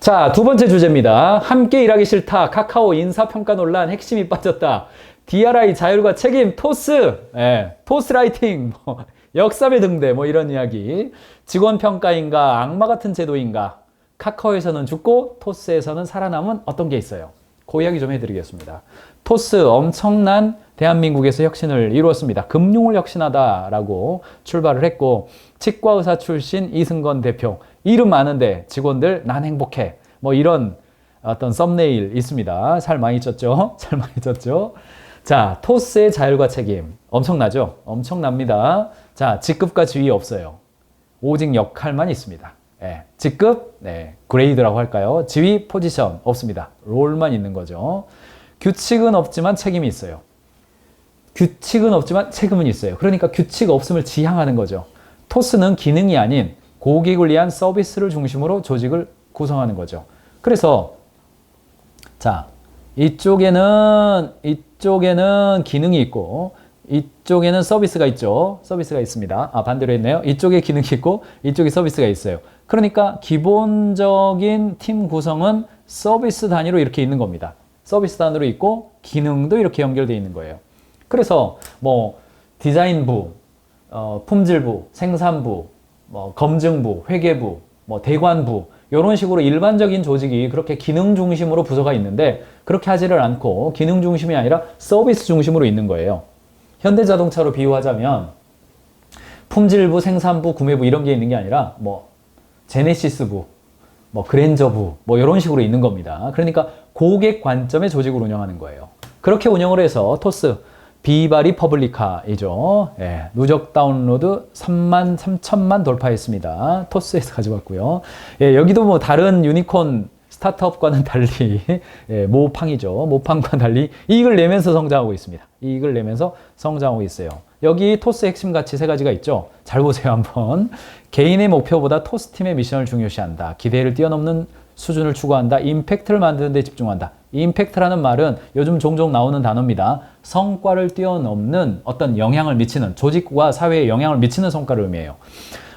자, 두 번째 주제입니다. 함께 일하기 싫다. 카카오 인사평가 논란 핵심이 빠졌다. DRI 자율과 책임 토스. 토스 라이팅. 역삼의 등대 이런 이야기. 직원 평가인가 악마 같은 제도인가. 카카오에서는 죽고 토스에서는 살아남은 어떤 게 있어요. 그 이야기 좀 해드리겠습니다. 토스 엄청난 대한민국에서 혁신을 이루었습니다. 금융을 혁신하다라고 출발을 했고 치과의사 출신 이승건 대표 이름 많은데 직원들 난 행복해 이런 어떤 썸네일 있습니다. 살 많이 쪘죠? 살 많이 쪘죠? 자, 토스의 자율과 책임 엄청나죠? 엄청납니다. 자, 직급과 지위 없어요. 오직 역할만 있습니다. 직급, 그레이드라고 할까요? 지위, 포지션 없습니다. 롤만 있는 거죠. 규칙은 없지만 책임이 있어요. 규칙은 없지만 책임은 있어요. 그러니까 규칙 없음을 지향하는 거죠. 토스는 기능이 아닌 고객을 위한 서비스를 중심으로 조직을 구성하는 거죠. 그래서 자, 이쪽에는 기능이 있고 이쪽에는 서비스가 있죠. 서비스가 있습니다. 반대로 했네요. 이쪽에 기능이 있고 이쪽에 서비스가 있어요. 그러니까 기본적인 팀 구성은 서비스 단위로 이렇게 있는 겁니다. 서비스 단위로 있고 기능도 이렇게 연결되어 있는 거예요. 그래서 디자인부, 품질부, 생산부, 검증부, 회계부, 대관부 이런 식으로 일반적인 조직이 그렇게 기능 중심으로 부서가 있는데 그렇게 하지를 않고 기능 중심이 아니라 서비스 중심으로 있는 거예요. 현대자동차로 비유하자면 품질부, 생산부, 구매부 이런 게 있는 게 아니라 제네시스부, 그랜저부 이런 식으로 있는 겁니다. 그러니까 고객 관점의 조직을 운영하는 거예요. 그렇게 운영을 해서 토스 비바 리퍼블리카이죠. 누적 다운로드 33,000만 돌파했습니다. 토스에서 가져왔고요. 여기도 다른 유니콘 스타트업과는 달리 모팡이죠. 모팡과 달리 이익을 내면서 성장하고 있습니다. 이익을 내면서 성장하고 있어요. 여기 토스 핵심 가치 세 가지가 있죠. 잘 보세요 한번. 개인의 목표보다 토스 팀의 미션을 중요시한다. 기대를 뛰어넘는 수준을 추구한다. 임팩트를 만드는 데 집중한다. 임팩트라는 말은 요즘 종종 나오는 단어입니다. 성과를 뛰어넘는 어떤 영향을 미치는 조직과 사회에 영향을 미치는 성과를 의미해요.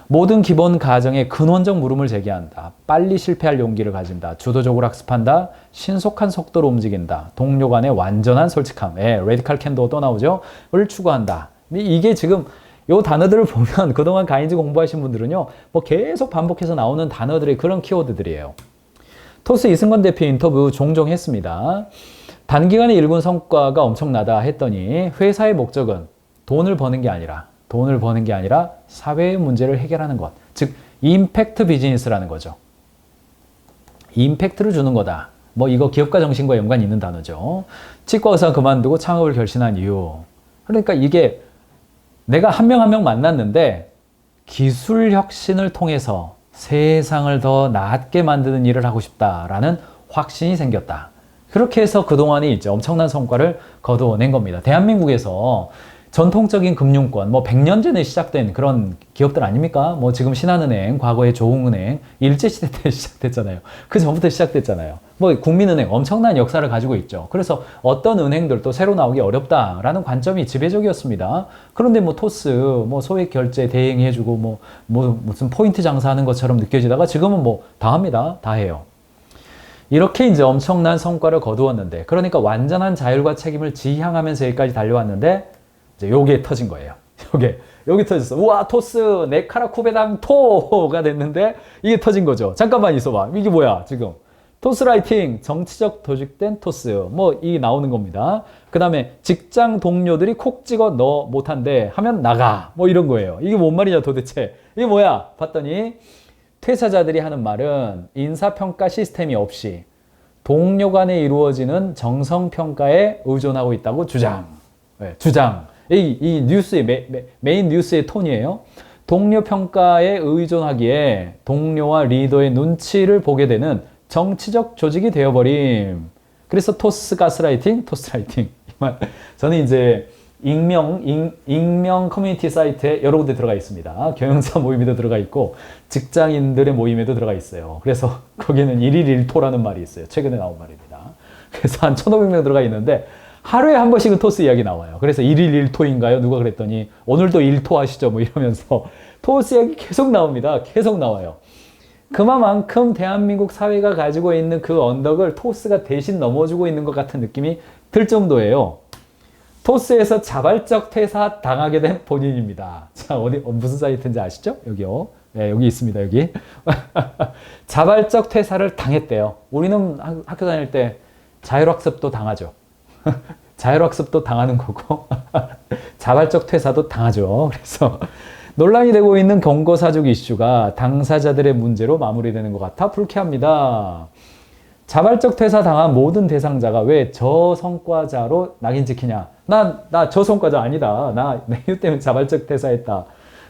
모든 기본 가정에 근원적 물음을 제기한다. 빨리 실패할 용기를 가진다. 주도적으로 학습한다. 신속한 속도로 움직인다. 동료 간의 완전한 솔직함. 레디칼 캔도 또 나오죠. 를 추구한다. 이게 지금 요 단어들을 보면 그동안 가인즈 공부하신 분들은요. 계속 반복해서 나오는 단어들의 그런 키워드들이에요. 토스 이승건 대표 인터뷰 종종 했습니다. 단기간에 이룬 성과가 엄청나다 했더니 회사의 목적은 돈을 버는 게 아니라 사회의 문제를 해결하는 것. 즉 임팩트 비즈니스라는 거죠. 임팩트를 주는 거다. 이거 기업가 정신과 연관이 있는 단어죠. 치과 의사 그만두고 창업을 결심한 이유. 그러니까 이게 내가 한 명 한 명 만났는데 기술 혁신을 통해서 세상을 더 낫게 만드는 일을 하고 싶다라는 확신이 생겼다. 그렇게 해서 그동안에 이제 엄청난 성과를 거두어낸 겁니다. 대한민국에서 전통적인 금융권, 100년 전에 시작된 그런 기업들 아닙니까? 지금 신한은행, 과거에 조흥은행, 일제시대 때 시작됐잖아요. 그 전부터 시작됐잖아요. 국민은행 엄청난 역사를 가지고 있죠. 그래서 어떤 은행들도 새로 나오기 어렵다라는 관점이 지배적이었습니다. 그런데 토스, 소액 결제 대행해주고, 무슨 포인트 장사하는 것처럼 느껴지다가 지금은 다 합니다. 다 해요. 이렇게 이제 엄청난 성과를 거두었는데, 그러니까 완전한 자율과 책임을 지향하면서 여기까지 달려왔는데, 이제 요게 터진 거예요. 여기 터졌어. 우와, 토스, 네카라 쿠베당 토가 됐는데, 이게 터진 거죠. 잠깐만 있어봐. 이게 뭐야, 지금. 토스 라이팅, 정치적 도식된 토스. 이게 나오는 겁니다. 그 다음에 직장 동료들이 콕 찍어 너 못한대 하면 나가. 이런 거예요. 이게 뭔 말이냐 도대체. 이게 뭐야? 봤더니 퇴사자들이 하는 말은 인사평가 시스템이 없이 동료 간에 이루어지는 정성평가에 의존하고 있다고 주장. 주장. 이 뉴스의 메인 뉴스의 톤이에요. 동료 평가에 의존하기에 동료와 리더의 눈치를 보게 되는 정치적 조직이 되어버림. 그래서 토스 가스라이팅, 토스라이팅. 저는 이제 익명 커뮤니티 사이트에 여러 군데 들어가 있습니다. 경영자 모임에도 들어가 있고 직장인들의 모임에도 들어가 있어요. 그래서 거기는 1일 1토라는 말이 있어요. 최근에 나온 말입니다. 그래서 한 1,500명 들어가 있는데 하루에 한 번씩은 토스 이야기 나와요. 그래서 1일 1토인가요? 누가 그랬더니 오늘도 1토 하시죠? 이러면서 토스 이야기 계속 나옵니다. 계속 나와요. 그만큼 대한민국 사회가 가지고 있는 그 언덕을 토스가 대신 넘어주고 있는 것 같은 느낌이 들 정도예요. 토스에서 자발적 퇴사 당하게 된 본인입니다. 자, 무슨 사이트인지 아시죠? 여기요. 네, 여기 있습니다, 여기. 자발적 퇴사를 당했대요. 우리는 학교 다닐 때 자율학습도 당하죠. 자율학습도 당하는 거고, 자발적 퇴사도 당하죠. 그래서 논란이 되고 있는 경고사juk 이슈가 당사자들의 문제로 마무리되는 것 같아 불쾌합니다. 자발적 퇴사 당한 모든 대상자가 왜 저성과자로 낙인 찍히냐? 나 저성과자 아니다. 나 이유 때문에 자발적 퇴사했다.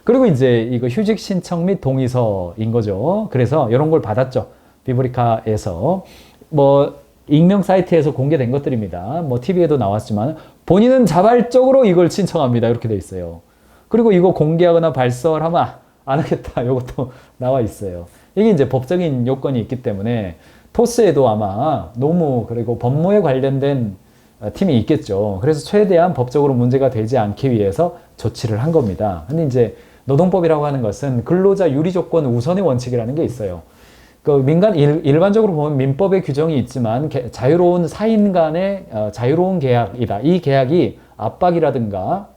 그리고 이제 이거 휴직 신청 및 동의서인 거죠. 그래서 이런 걸 받았죠. 비브리카에서. 뭐, 익명 사이트에서 공개된 것들입니다. 뭐, TV에도 나왔지만, 본인은 자발적으로 이걸 신청합니다. 이렇게 돼 있어요. 그리고 이거 공개하거나 발설하면 안 하겠다. 이것도 나와 있어요. 이게 이제 법적인 요건이 있기 때문에 토스에도 아마 노무 그리고 법무에 관련된 팀이 있겠죠. 그래서 최대한 법적으로 문제가 되지 않기 위해서 조치를 한 겁니다. 근데 이제 노동법이라고 하는 것은 근로자 유리 조건 우선의 원칙이라는 게 있어요. 그 일반적으로 보면 민법의 규정이 있지만 자유로운 사인 간의 자유로운 계약이다. 이 계약이 압박이라든가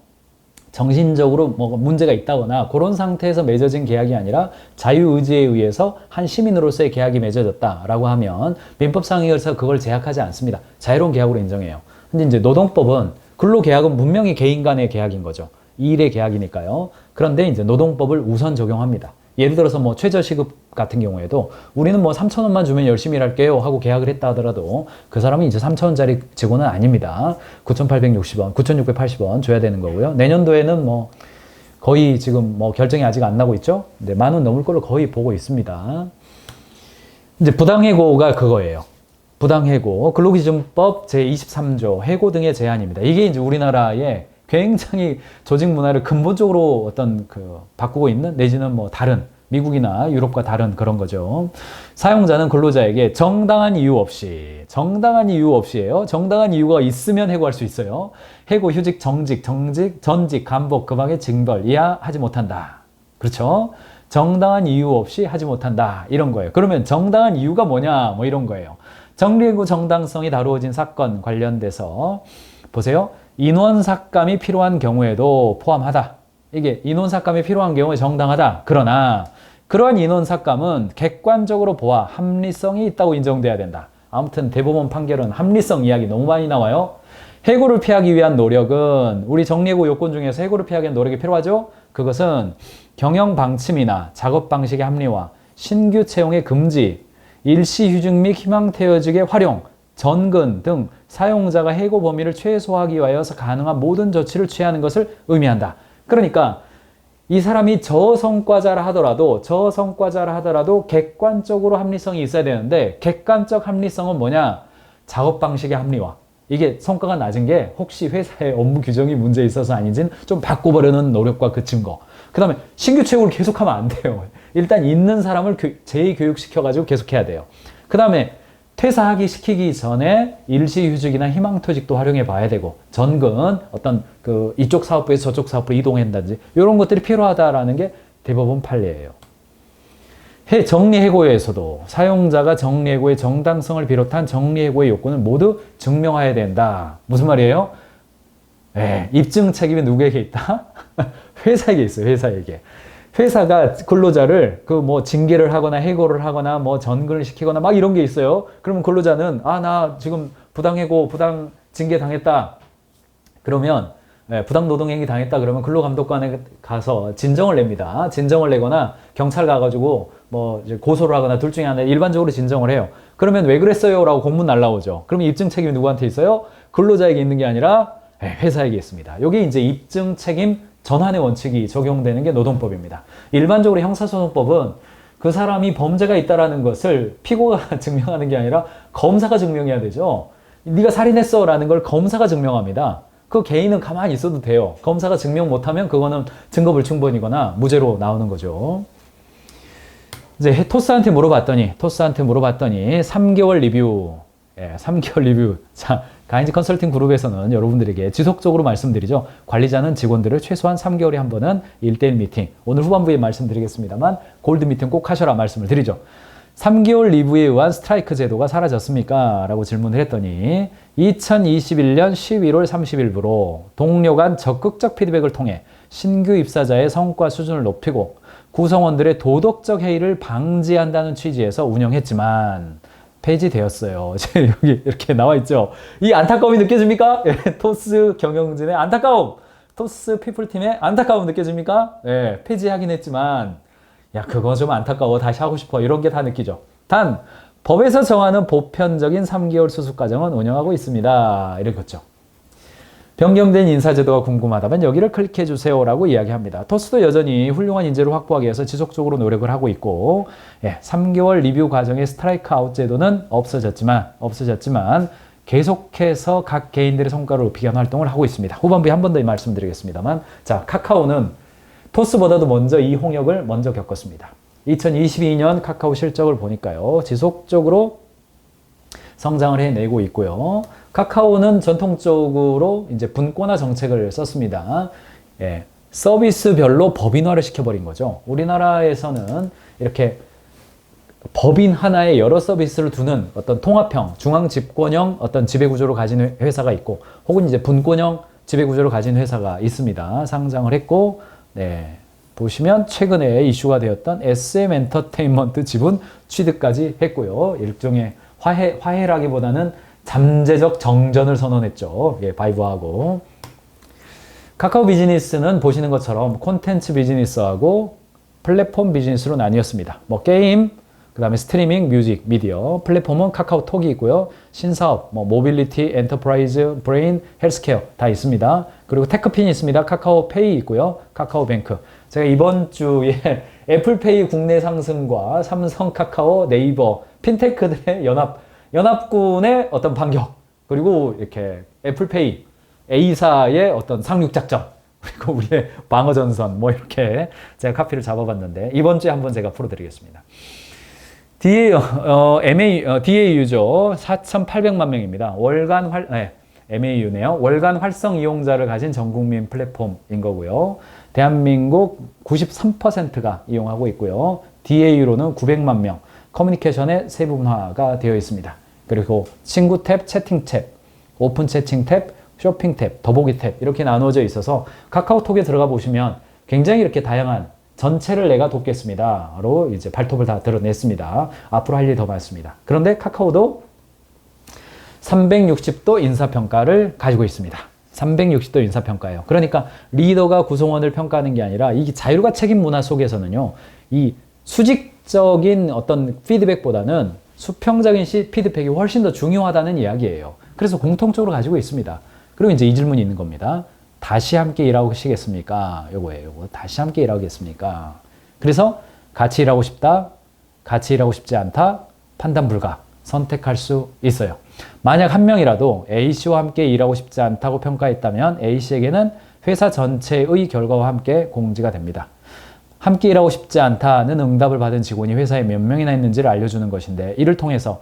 정신적으로 뭐 문제가 있다거나 그런 상태에서 맺어진 계약이 아니라 자유의지에 의해서 한 시민으로서의 계약이 맺어졌다라고 하면 민법상에서 그걸 제약하지 않습니다. 자유로운 계약으로 인정해요. 근데 이제 노동법은 근로계약은 분명히 개인 간의 계약인 거죠. 일의 계약이니까요. 그런데 이제 노동법을 우선 적용합니다. 예를 들어서 뭐 최저시급 같은 경우에도 우리는 뭐 3,000원만 주면 열심히 일할게요 하고 계약을 했다 하더라도 그 사람은 이제 3,000원짜리 직원은 아닙니다. 9,860원, 9,680원 줘야 되는 거고요. 내년도에는 뭐 거의 지금 뭐 결정이 아직 안 나고 있죠. 근데 10,000원 넘을 걸로 거의 보고 있습니다. 이제 부당해고가 그거예요. 부당해고, 근로기준법 제23조 해고 등의 제한입니다. 이게 이제 우리나라의 굉장히 조직 문화를 근본적으로 바꾸고 있는 내지는 뭐 다른 미국이나 유럽과 다른 그런 거죠. 사용자는 근로자에게 정당한 이유예요. 정당한 이유가 있으면 해고할 수 있어요. 해고, 휴직, 정직, 전직, 감복, 급하게 징벌 이하 하지 못한다. 그렇죠? 정당한 이유 없이 하지 못한다. 이런 거예요. 그러면 정당한 이유가 뭐냐? 뭐 이런 거예요. 정리해고 정당성이 다루어진 사건 관련돼서 보세요. 인원 삭감이 필요한 경우에도 포함하다. 이게 인원 삭감이 필요한 경우에 정당하다. 그러나 그러한 인원 삭감은 객관적으로 보아 합리성이 있다고 인정돼야 된다. 아무튼 대법원 판결은 합리성 이야기 너무 많이 나와요. 해고를 피하기 위한 노력은 우리 정리해고 요건 중에서 해고를 피하기 위한 노력이 필요하죠. 그것은 경영 방침이나 작업 방식의 합리화, 신규 채용의 금지, 일시휴직 및 희망퇴직의 활용, 전근 등 사용자가 해고 범위를 최소화하기 위하여서 가능한 모든 조치를 취하는 것을 의미한다. 그러니까 이 사람이 저성과자라 하더라도 객관적으로 합리성이 있어야 되는데 객관적 합리성은 뭐냐? 작업 방식의 합리화. 이게 성과가 낮은 게 혹시 회사의 업무 규정이 문제 있어서 아닌지는 좀 바꿔보려는 노력과 그 증거. 그 다음에 신규 채용을 계속하면 안 돼요. 일단 있는 사람을 재교육시켜가지고 계속해야 돼요. 그 다음에 퇴사하기 시키기 전에 일시휴직이나 희망퇴직도 활용해 봐야 되고 전근 어떤 이쪽 사업부에서 저쪽 사업부로 이동한다든지 이런 것들이 필요하다라는 게 대법원 판례예요. 정리해고에서도 사용자가 정리해고의 정당성을 비롯한 정리해고의 요건을 모두 증명해야 된다. 무슨 말이에요? 입증 책임이 누구에게 있다? 회사에게 있어요. 회사에게. 회사가 근로자를 징계를 하거나 해고를 하거나 전근을 시키거나 막 이런 게 있어요. 그러면 근로자는 나 지금 부당해고, 부당 징계 당했다. 그러면 부당 노동행위 당했다. 그러면 근로감독관에 가서 진정을 냅니다. 진정을 내거나 경찰 가가지고 이제 고소를 하거나 둘 중에 하나 일반적으로 진정을 해요. 그러면 왜 그랬어요? 라고 공문 날라오죠. 그러면 입증 책임이 누구한테 있어요? 근로자에게 있는 게 아니라 회사에게 있습니다. 이게 이제 입증 책임 전환의 원칙이 적용되는 게 노동법입니다. 일반적으로 형사소송법은 그 사람이 범죄가 있다라는 것을 피고가 증명하는 게 아니라 검사가 증명해야 되죠. 네가 살인했어 라는 걸 검사가 증명합니다. 그 개인은 가만히 있어도 돼요. 검사가 증명 못하면 그거는 증거불충분이거나 무죄로 나오는 거죠. 이제 토스한테 물어봤더니 3개월 리뷰. 3개월 리뷰. 자, 가인즈 컨설팅 그룹에서는 여러분들에게 지속적으로 말씀드리죠. 관리자는 직원들을 최소한 3개월에 한 번은 1대1 미팅, 오늘 후반부에 말씀드리겠습니다만 골드 미팅 꼭 하셔라 말씀을 드리죠. 3개월 리뷰에 의한 스트라이크 제도가 사라졌습니까? 라고 질문을 했더니 2021년 11월 30일부로 동료 간 적극적 피드백을 통해 신규 입사자의 성과 수준을 높이고 구성원들의 도덕적 해이를 방지한다는 취지에서 운영했지만 폐지되었어요. 여기 이렇게 나와 있죠. 이 안타까움이 느껴집니까? 토스 경영진의 안타까움, 토스 피플팀의 안타까움 느껴집니까? 폐지하긴 했지만 야, 그거 좀 안타까워. 다시 하고 싶어. 이런 게 다 느끼죠. 단, 법에서 정하는 보편적인 3개월 수습 과정은 운영하고 있습니다. 이렇게 했죠. 변경된 인사제도가 궁금하다면 여기를 클릭해 주세요라고 이야기합니다. 토스도 여전히 훌륭한 인재를 확보하기 위해서 지속적으로 노력을 하고 있고 3개월 리뷰 과정의 스트라이크 아웃 제도는 없어졌지만 계속해서 각 개인들의 성과를 높이기 위한 활동을 하고 있습니다. 후반부에 한 번 더 말씀드리겠습니다만 자, 카카오는 토스보다도 먼저 이 홍역을 먼저 겪었습니다. 2022년 카카오 실적을 보니까요. 지속적으로 성장을 해내고 있고요. 카카오는 전통적으로 이제 분권화 정책을 썼습니다. 서비스별로 법인화를 시켜버린 거죠. 우리나라에서는 이렇게 법인 하나에 여러 서비스를 두는 어떤 통합형, 중앙 집권형 어떤 지배구조를 가진 회사가 있고, 혹은 이제 분권형 지배구조를 가진 회사가 있습니다. 상장을 했고, 보시면 최근에 이슈가 되었던 SM 엔터테인먼트 지분 취득까지 했고요. 일종의 화해라기보다는 잠재적 정전을 선언했죠. 바이브하고. 카카오 비즈니스는 보시는 것처럼 콘텐츠 비즈니스하고 플랫폼 비즈니스로 나뉘었습니다. 게임, 그 다음에 스트리밍, 뮤직, 미디어, 플랫폼은 카카오톡이 있고요. 신사업, 모빌리티, 엔터프라이즈, 브레인, 헬스케어 다 있습니다. 그리고 테크핀이 있습니다. 카카오페이 있고요. 카카오뱅크. 제가 이번 주에 애플페이 국내 상승과 삼성, 카카오, 네이버, 핀테크들의 연합군의 어떤 반격, 그리고 이렇게 애플페이, A사의 어떤 상륙작전, 그리고 우리의 방어전선, 이렇게 제가 카피를 잡아봤는데, 이번 주에 한번 제가 풀어드리겠습니다. DAU죠. 4,800만 명입니다. MAU네요. 월간 활성 이용자를 가진 전국민 플랫폼인 거고요. 대한민국 93%가 이용하고 있고요. DAU로는 900만 명, 커뮤니케이션의 세분화가 되어 있습니다. 그리고 친구 탭, 채팅 탭, 오픈 채팅 탭, 쇼핑 탭, 더보기 탭 이렇게 나누어져 있어서 카카오톡에 들어가 보시면 굉장히 이렇게 다양한 전체를 내가 돕겠습니다로 이제 발톱을 다 드러냈습니다. 앞으로 할 일이 더 많습니다. 그런데 카카오도 360도 인사평가를 가지고 있습니다. 360도 인사평가예요. 그러니까 리더가 구성원을 평가하는 게 아니라 이 자율과 책임 문화 속에서는요, 이 수직적인 어떤 피드백보다는 수평적인 피드백이 훨씬 더 중요하다는 이야기예요. 그래서 공통적으로 가지고 있습니다. 그리고 이제 이 질문이 있는 겁니다. 다시 함께 일하시겠습니까? 요거예요. 요거. 다시 함께 일하겠습니까? 그래서 같이 일하고 싶다, 같이 일하고 싶지 않다, 판단 불가, 선택할 수 있어요. 만약 한 명이라도 A씨와 함께 일하고 싶지 않다고 평가했다면 A씨에게는 회사 전체의 결과와 함께 공지가 됩니다. 함께 일하고 싶지 않다는 응답을 받은 직원이 회사에 몇 명이나 있는지를 알려주는 것인데, 이를 통해서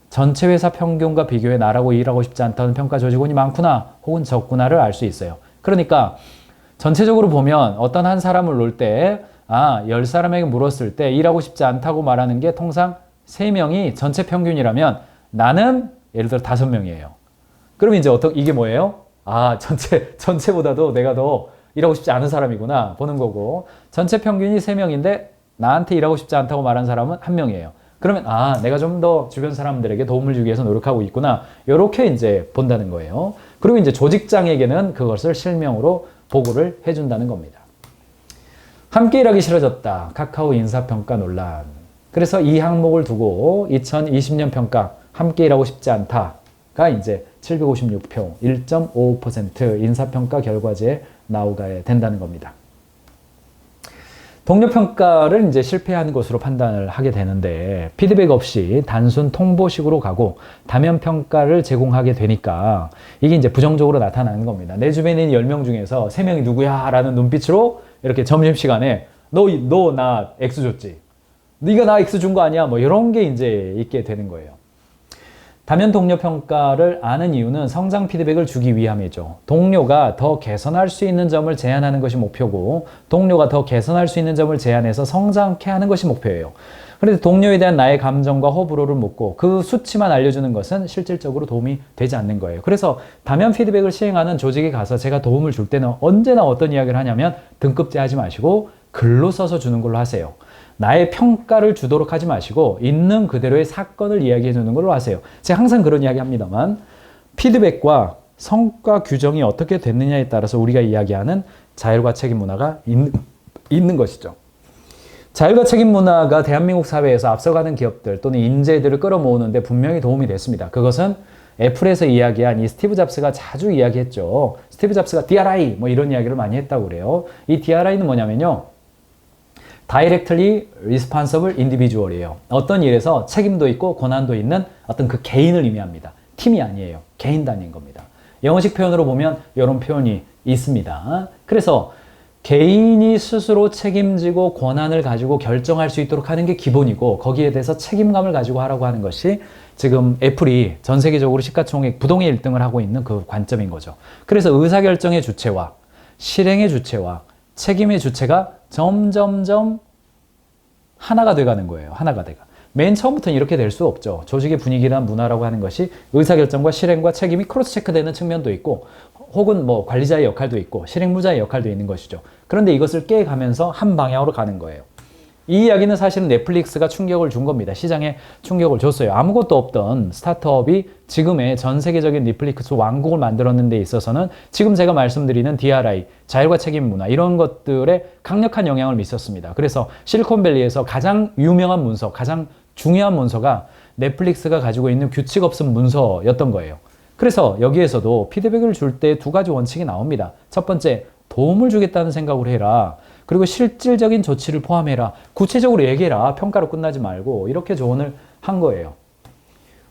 전체 회사 평균과 비교해 나라고 일하고 싶지 않다는 평가 조직원이 많구나 혹은 적구나를 알 수 있어요. 그러니까 전체적으로 보면 어떤 한 사람을 놓을 때 10사람에게 물었을 때 일하고 싶지 않다고 말하는 게 통상 3명이 전체 평균이라면 나는 예를 들어 5명이에요. 그럼 이제 이게 뭐예요? 전체보다도 내가 더 일하고 싶지 않은 사람이구나 보는 거고, 전체 평균이 3명인데 나한테 일하고 싶지 않다고 말한 사람은 1명이에요. 그러면 내가 좀 더 주변 사람들에게 도움을 주기 위해서 노력하고 있구나, 이렇게 이제 본다는 거예요. 그리고 이제 조직장에게는 그것을 실명으로 보고를 해준다는 겁니다. 함께 일하기 싫어졌다. 카카오 인사평가 논란. 그래서 이 항목을 두고 2020년 평가 함께 일하고 싶지 않다가 이제 756표, 1.55% 인사평가 결과지에 나오게 된다는 겁니다. 동료평가를 이제 실패한 것으로 판단을 하게 되는데, 피드백 없이 단순 통보식으로 가고 다면평가를 제공하게 되니까 이게 이제 부정적으로 나타나는 겁니다. 내 주변에 있는 10명 중에서 3명이 누구야? 라는 눈빛으로 이렇게 점심시간에 너 나 X 줬지? 네가 나 X 준 거 아니야? 이런 게 이제 있게 되는 거예요. 다면 동료 평가를 아는 이유는 성장 피드백을 주기 위함이죠. 동료가 더 개선할 수 있는 점을 제안하는 것이 목표고 동료가 더 개선할 수 있는 점을 제안해서 성장케 하는 것이 목표예요. 그런데 동료에 대한 나의 감정과 호불호를 묻고 그 수치만 알려주는 것은 실질적으로 도움이 되지 않는 거예요. 그래서 다면 피드백을 시행하는 조직에 가서 제가 도움을 줄 때는 언제나 어떤 이야기를 하냐면 등급제하지 마시고 글로 써서 주는 걸로 하세요. 나의 평가를 주도록 하지 마시고 있는 그대로의 사건을 이야기해 주는 걸로 하세요. 제가 항상 그런 이야기 합니다만 피드백과 성과 규정이 어떻게 됐느냐에 따라서 우리가 이야기하는 자율과 책임 문화가 있는 것이죠. 자율과 책임 문화가 대한민국 사회에서 앞서가는 기업들 또는 인재들을 끌어모으는데 분명히 도움이 됐습니다. 그것은 애플에서 이야기한 이 스티브 잡스가 자주 이야기했죠. 스티브 잡스가 DRI 뭐 이런 이야기를 많이 했다고 그래요. 이 DRI는 뭐냐면요. Directly Responsible Individual이에요. 어떤 일에서 책임도 있고 권한도 있는 어떤 그 개인을 의미합니다. 팀이 아니에요. 개인 단위인 겁니다. 영어식 표현으로 보면 이런 표현이 있습니다. 그래서 개인이 스스로 책임지고 권한을 가지고 결정할 수 있도록 하는 게 기본이고 거기에 대해서 책임감을 가지고 하라고 하는 것이 지금 애플이 전 세계적으로 시가총액 부동의 1등을 하고 있는 그 관점인 거죠. 그래서 의사결정의 주체와 실행의 주체와 책임의 주체가 점점점 하나가 돼가는 거예요. 하나가 돼가. 맨 처음부터는 이렇게 될 수 없죠. 조직의 분위기란 문화라고 하는 것이 의사결정과 실행과 책임이 크로스 체크되는 측면도 있고 혹은 뭐 관리자의 역할도 있고 실행무자의 역할도 있는 것이죠. 그런데 이것을 깨가면서 한 방향으로 가는 거예요. 이 이야기는 사실은 넷플릭스가 충격을 준 겁니다. 시장에 충격을 줬어요. 아무것도 없던 스타트업이 지금의 전 세계적인 넷플릭스 왕국을 만들었는 데 있어서는 지금 제가 말씀드리는 DRI, 자율과 책임 문화 이런 것들에 강력한 영향을 미쳤습니다. 그래서 실리콘밸리에서 가장 유명한 문서, 가장 중요한 문서가 넷플릭스가 가지고 있는 규칙 없음 문서였던 거예요. 그래서 여기에서도 피드백을 줄 때 두 가지 원칙이 나옵니다. 첫 번째, 도움을 주겠다는 생각으로 해라. 그리고 실질적인 조치를 포함해라. 구체적으로 얘기해라. 평가로 끝나지 말고 이렇게 조언을 한 거예요.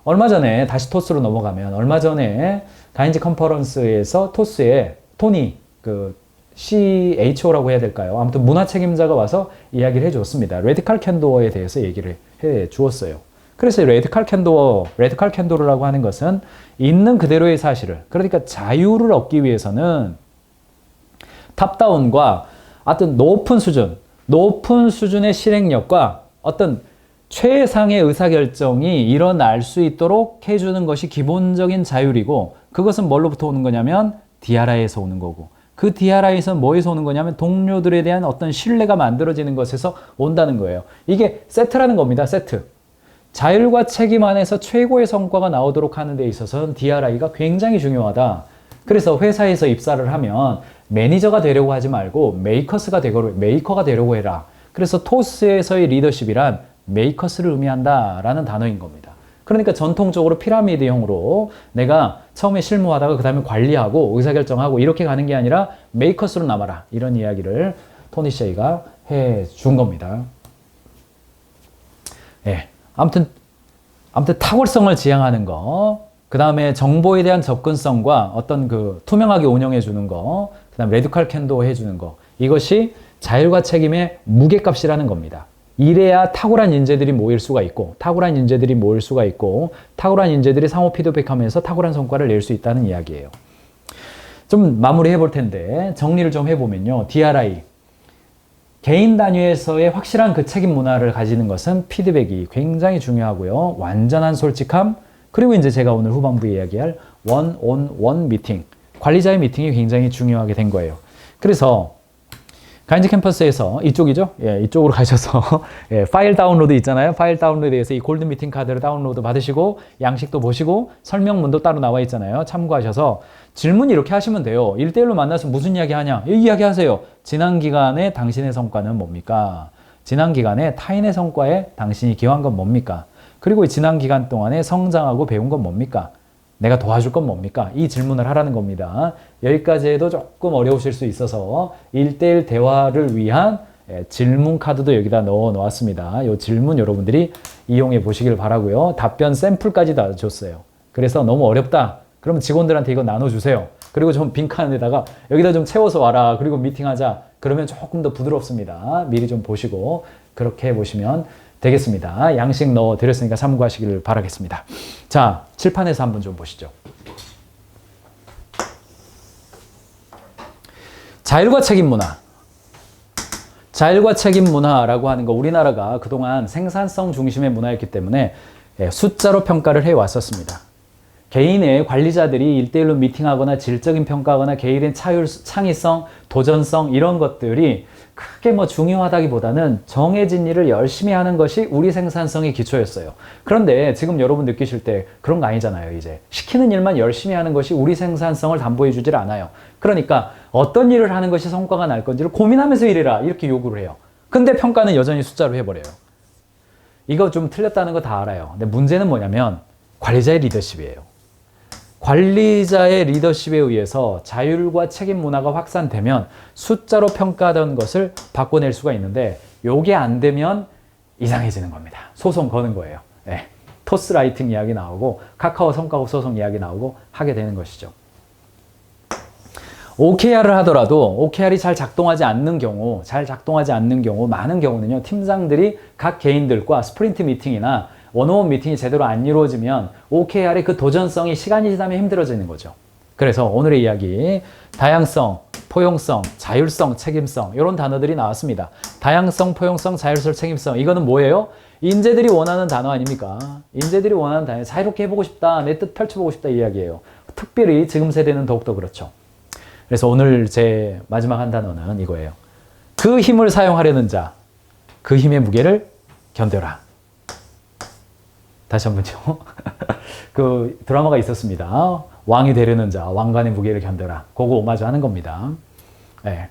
얼마 전에 다시 토스로 넘어가면 얼마 전에 가인지 컨퍼런스에서 토스에 토니 그 CHO라고 해야 될까요? 아무튼 문화 책임자가 와서 이야기를 해줬습니다. 레디칼 캔도어에 대해서 얘기를 해 주었어요. 그래서 레디칼 캔도어라고 하는 것은 있는 그대로의 사실을 그러니까 자유를 얻기 위해서는 탑다운과 어떤 높은 수준의 실행력과 어떤 최상의 의사결정이 일어날 수 있도록 해주는 것이 기본적인 자율이고 그것은 뭘로부터 오는 거냐면 DRI에서 오는 거고 그 DRI에서 뭐에서 오는 거냐면 동료들에 대한 어떤 신뢰가 만들어지는 것에서 온다는 거예요. 이게 세트라는 겁니다. 세트. 자율과 책임 안에서 최고의 성과가 나오도록 하는 데 있어서는 DRI가 굉장히 중요하다. 그래서 회사에서 입사를 하면 매니저가 되려고 하지 말고 메이커가 되려고 해라. 그래서 토스에서의 리더십이란 메이커스를 의미한다라는 단어인 겁니다. 그러니까 전통적으로 피라미드형으로 내가 처음에 실무하다가 그 다음에 관리하고 의사결정하고 이렇게 가는 게 아니라 메이커스로 남아라. 이런 이야기를 토니 셰이가 해준 겁니다. 예. 아무튼 탁월성을 지향하는 거, 그 다음에 정보에 대한 접근성과 어떤 그 투명하게 운영해 주는 거, 그 다음에 레디칼 캔도 해주는 거, 이것이 자율과 책임의 무게값이라는 겁니다. 이래야 탁월한 인재들이 모일 수가 있고, 탁월한 인재들이 상호 피드백하면서 탁월한 성과를 낼 수 있다는 이야기예요. 좀 마무리해 볼 텐데 정리를 좀 해보면요. DRI, 개인 단위에서의 확실한 그 책임 문화를 가지는 것은 피드백이 굉장히 중요하고요. 완전한 솔직함, 그리고 이제 제가 오늘 후반부에 이야기할 원온원 미팅, 관리자의 미팅이 굉장히 중요하게 된 거예요. 그래서 가인지 캠퍼스에서 이쪽이죠? 예, 이쪽으로 가셔서 예, 파일 다운로드 있잖아요. 파일 다운로드에서 이 골든 미팅 카드를 다운로드 받으시고 양식도 보시고 설명문도 따로 나와 있잖아요. 참고하셔서 질문 이렇게 하시면 돼요. 1대1로 만나서 무슨 이야기 하냐? 이 이야기 하세요. 지난 기간에 당신의 성과는 뭡니까? 지난 기간에 타인의 성과에 당신이 기여한 건 뭡니까? 그리고 지난 기간 동안에 성장하고 배운 건 뭡니까? 내가 도와줄 건 뭡니까? 이 질문을 하라는 겁니다. 여기까지 해도 조금 어려우실 수 있어서 1대1 대화를 위한 질문 카드도 여기다 넣어 놓았습니다. 이 질문 여러분들이 이용해 보시길 바라고요. 답변 샘플까지 다 줬어요. 그래서 너무 어렵다. 그러면 직원들한테 이거 나눠주세요. 그리고 좀 빈칸에다가 여기다 좀 채워서 와라. 그리고 미팅하자. 그러면 조금 더 부드럽습니다. 미리 좀 보시고 그렇게 해보시면 되겠습니다. 양식 넣어드렸으니까 참고하시길 바라겠습니다. 자, 칠판에서 한번 좀 보시죠. 자율과 책임 문화. 자율과 책임 문화라고 하는 거, 우리나라가 그동안 생산성 중심의 문화였기 때문에 숫자로 평가를 해왔었습니다. 개인의 관리자들이 1대1로 미팅하거나 질적인 평가하거나 개인의 창의성, 도전성 이런 것들이 크게 뭐 중요하다기보다는 정해진 일을 열심히 하는 것이 우리 생산성의 기초였어요. 그런데 지금 여러분 느끼실 때 그런 거 아니잖아요. 이제 시키는 일만 열심히 하는 것이 우리 생산성을 담보해 주질 않아요. 그러니까 어떤 일을 하는 것이 성과가 날 건지를 고민하면서 일해라 이렇게 요구를 해요. 근데 평가는 여전히 숫자로 해버려요. 이거 좀 틀렸다는 거 다 알아요. 근데 문제는 뭐냐면 관리자의 리더십이에요. 관리자의 리더십에 의해서 자율과 책임 문화가 확산되면 숫자로 평가하던 것을 바꿔낼 수가 있는데 요게 안 되면 이상해지는 겁니다. 소송 거는 거예요. 네. 토스 라이팅 이야기 나오고 카카오 성과급 소송 이야기 나오고 하게 되는 것이죠. OKR을 하더라도 OKR이 잘 작동하지 않는 경우, 많은 경우는요, 팀장들이 각 개인들과 스프린트 미팅이나 원오원 미팅이 제대로 안 이루어지면 OKR의 그 도전성이 시간이 지나면 힘들어지는 거죠. 그래서 오늘의 이야기, 다양성, 포용성, 자율성, 책임성 이런 단어들이 나왔습니다. 다양성, 포용성, 자율성, 책임성 이거는 뭐예요? 인재들이 원하는 단어 아닙니까? 인재들이 원하는 단어, 자유롭게 해보고 싶다, 내 뜻 펼쳐보고 싶다 이 이야기예요. 특별히 지금 세대는 더욱더 그렇죠. 그래서 오늘 제 마지막 한 단어는 이거예요. 그 힘을 사용하려는 자, 그 힘의 무게를 견뎌라. 다시 한 번요. 그 드라마가 있었습니다. 왕이 되려는 자, 왕관의 무게를 견뎌라. 그거 오마주 하는 겁니다. 네.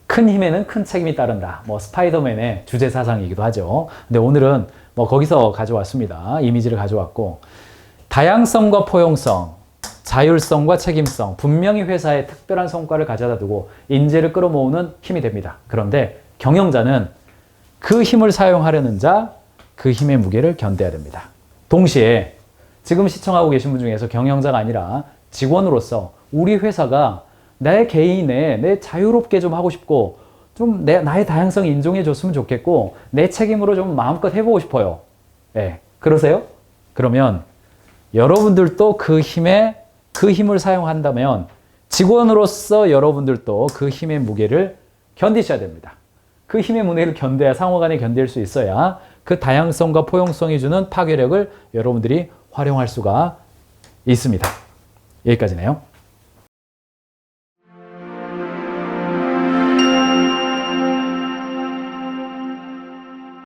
큰 힘에는 큰 책임이 따른다. 뭐 스파이더맨의 주제 사상이기도 하죠. 근데 오늘은 뭐 거기서 가져왔습니다. 이미지를 가져왔고, 다양성과 포용성, 자율성과 책임성, 분명히 회사에 특별한 성과를 가져다 두고 인재를 끌어모으는 힘이 됩니다. 그런데 경영자는 그 힘을 사용하려는 자, 그 힘의 무게를 견뎌야 됩니다. 동시에 지금 시청하고 계신 분 중에서 경영자가 아니라 직원으로서 우리 회사가 내 개인의 내 자유롭게 좀 하고 싶고 좀 나의 다양성을 인정해 줬으면 좋겠고 내 책임으로 좀 마음껏 해보고 싶어요. 네, 그러세요? 그러면 여러분들도 그 힘을 사용한다면 직원으로서 여러분들도 그 힘의 무게를 견디셔야 됩니다. 그 힘의 무게를 견뎌야 상호간에 견딜 수 있어야 그 다양성과 포용성이 주는 파괴력을 여러분들이 활용할 수가 있습니다. 여기까지네요.